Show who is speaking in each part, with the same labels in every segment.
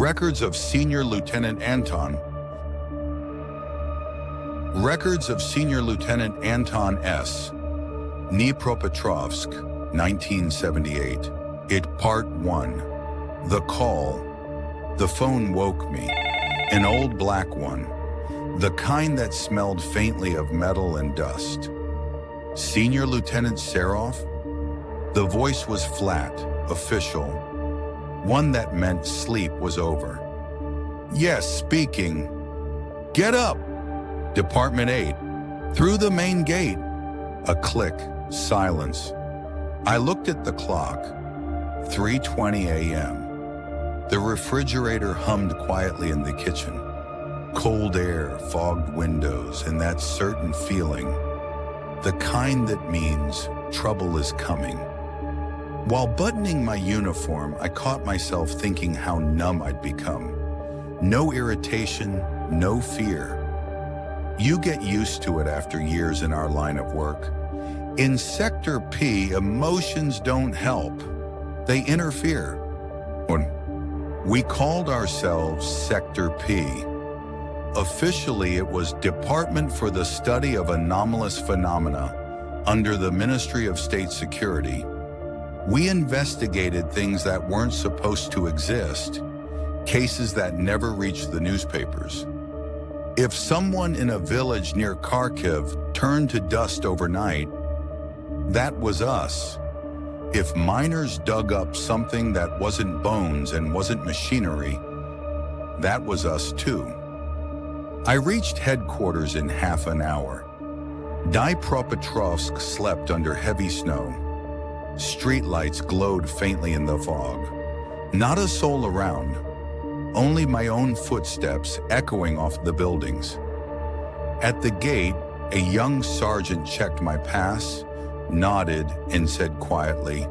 Speaker 1: Records of Senior Lieutenant Anton. Records of Senior Lieutenant Anton S. Dnipropetrovsk, 1978. Part 1. The call. The phone woke me. An old black one. The kind that smelled faintly of metal and dust. Senior Lieutenant Serov? The voice was flat, official. One that meant sleep was over. Yes, speaking. Get up! Department 8. Through the main gate. A click. Silence. I looked at the clock. 3:20 a.m. The refrigerator hummed quietly in the kitchen. Cold air, fogged windows, and that certain feeling. The kind that means trouble is coming. While buttoning my uniform, I caught myself thinking how numb I'd become. No irritation, no fear. You get used to it after years in our line of work. In Sector P, emotions don't help. They interfere. We called ourselves Sector P. Officially, it was Department for the Study of Anomalous Phenomena under the Ministry of State Security. We investigated things that weren't supposed to exist, cases that never reached the newspapers. If someone in a village near Kharkiv turned to dust overnight, that was us. If miners dug up something that wasn't bones and wasn't machinery, that was us too. I reached headquarters in half an hour. Dnipropetrovsk slept under heavy snow. Streetlights glowed faintly in the fog. Not a soul around, only my own footsteps echoing off the buildings. At the gate, a young sergeant checked my pass, nodded, and said quietly,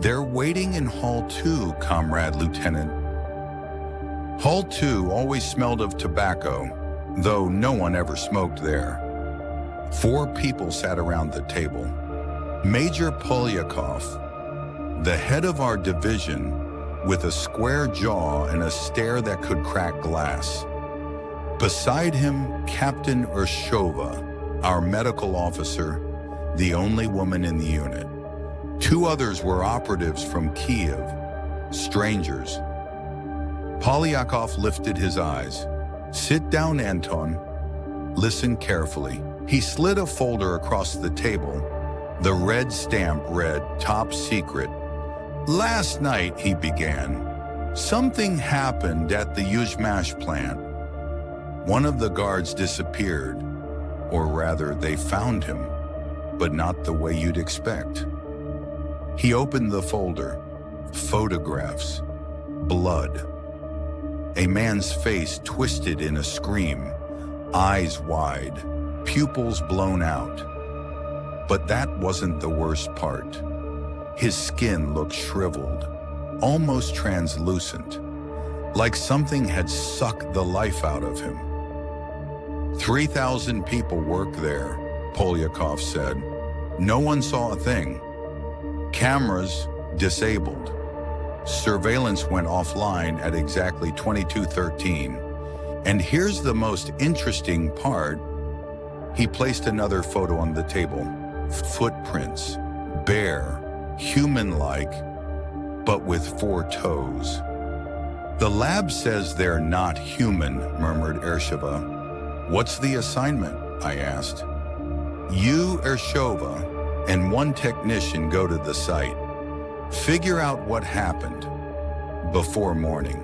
Speaker 1: "They're waiting in Hall 2, Comrade Lieutenant." Hall 2 always smelled of tobacco, though no one ever smoked there. 4 people sat around the table. Major Polyakov, the head of our division, with a square jaw and a stare that could crack glass. Beside him, Captain Urshova, our medical officer, the only woman in the unit. 2 others were operatives from Kiev, strangers. Polyakov lifted his eyes. "Sit down, Anton. Listen carefully." He slid a folder across the table. The red stamp read, "Top Secret." "Last night," he began, "something happened at the Yuzhmash plant. One of the guards disappeared, or rather, they found him, but not the way you'd expect." He opened the folder. Photographs. Blood. A man's face twisted in a scream, eyes wide, pupils blown out. But that wasn't the worst part. His skin looked shriveled, almost translucent, like something had sucked the life out of him. 3,000 people work there, Polyakov said. No one saw a thing. Cameras disabled. Surveillance went offline at exactly 22:13. And here's the most interesting part. He placed another photo on the table. Footprints, bare, human-like, but with 4 toes. "The lab says they're not human," murmured Urshova. "What's the assignment?" I asked. "You, Urshova, and 1 technician go to the site. Figure out what happened before morning."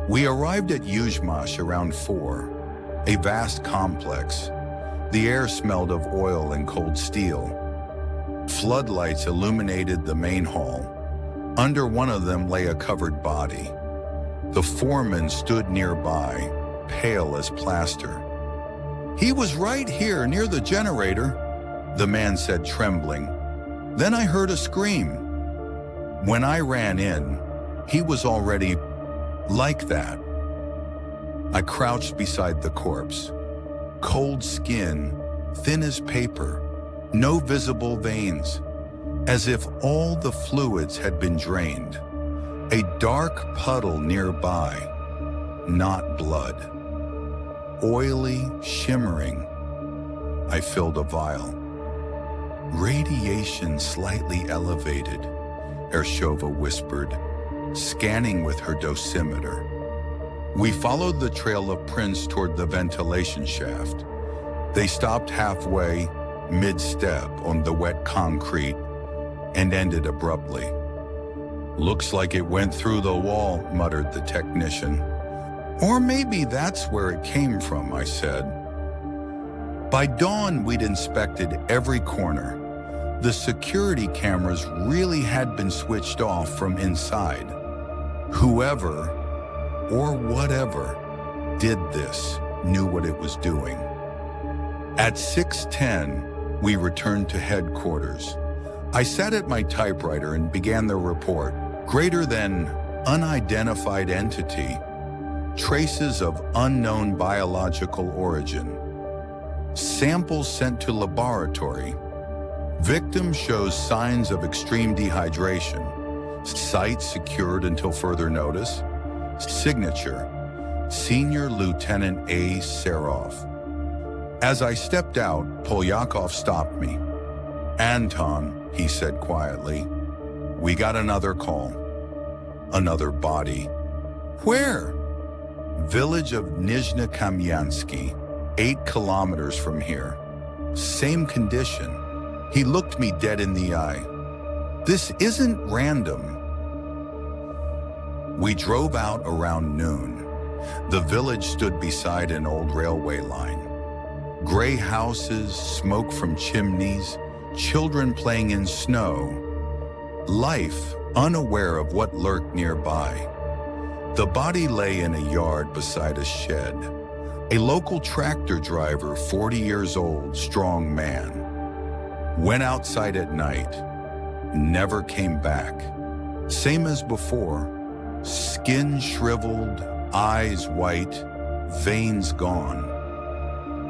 Speaker 1: We arrived at Yuzhmash around 4, a vast complex. The air smelled of oil and cold steel. Floodlights illuminated the main hall. Under one of them lay a covered body. The foreman stood nearby, pale as plaster. "He was right here near the generator," the man said, trembling. "Then I heard a scream. When I ran in, he was already like that." I crouched beside the corpse. Cold skin, thin as paper, no visible veins, as if all the fluids had been drained. A dark puddle nearby, not blood. Oily, shimmering. I filled a vial. Radiation slightly elevated, Ershova whispered, scanning with her dosimeter. We followed the trail of prints toward the ventilation shaft. They stopped halfway, mid-step on the wet concrete, and ended abruptly. Looks like it went through the wall, muttered the technician. Or maybe that's where it came from, I said. By dawn, we'd inspected every corner. The security cameras really had been switched off from inside. Whoever, or whatever, did this knew what it was doing. At 6:10, we returned to headquarters. I sat at my typewriter and began the report. Greater than unidentified entity, traces of unknown biological origin. Samples sent to laboratory. Victim shows signs of extreme dehydration. Site secured until further notice. Signature, Senior Lieutenant A. Serov. As I stepped out, Polyakov stopped me. Anton, he said quietly, we got another call. Another body. Where? Village of Nizhny-Kamyansky, 8 kilometers from here. Same condition. He looked me dead in the eye. This isn't random. We drove out around noon. The village stood beside an old railway line. Gray houses, smoke from chimneys, children playing in snow. Life, unaware of what lurked nearby. The body lay in a yard beside a shed. A local tractor driver, 40 years old, strong man. Went outside at night. Never came back. Same as before. Skin shriveled, eyes white, veins gone.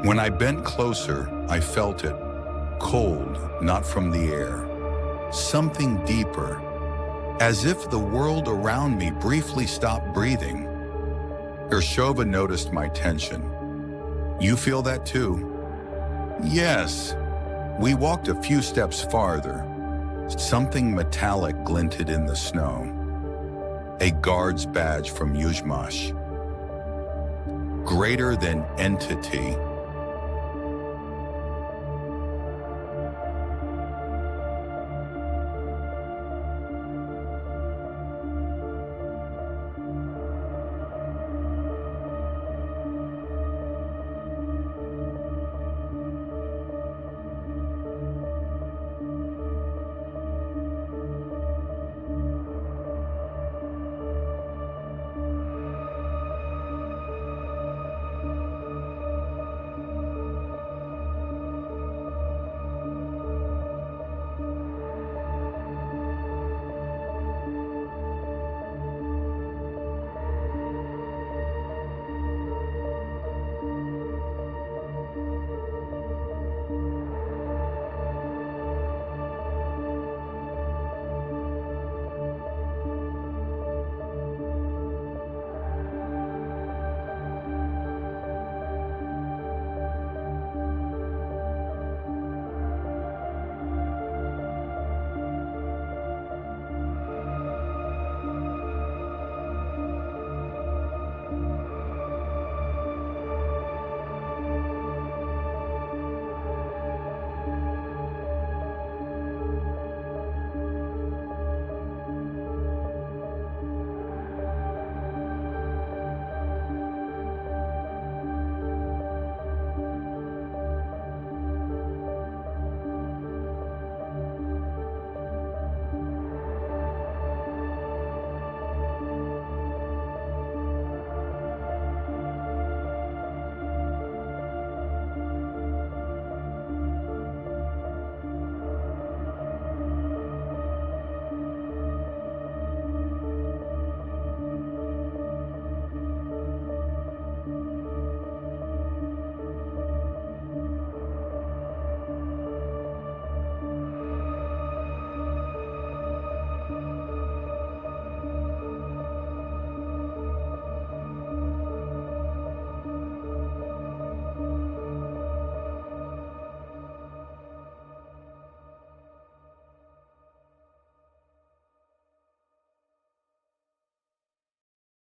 Speaker 1: When I bent closer, I felt it. Cold, not from the air. Something deeper. As if the world around me briefly stopped breathing. Ershova noticed my tension. You feel that too? Yes. We walked a few steps farther. Something metallic glinted in the snow. A guard's badge from Yuzhmash. Greater than entity,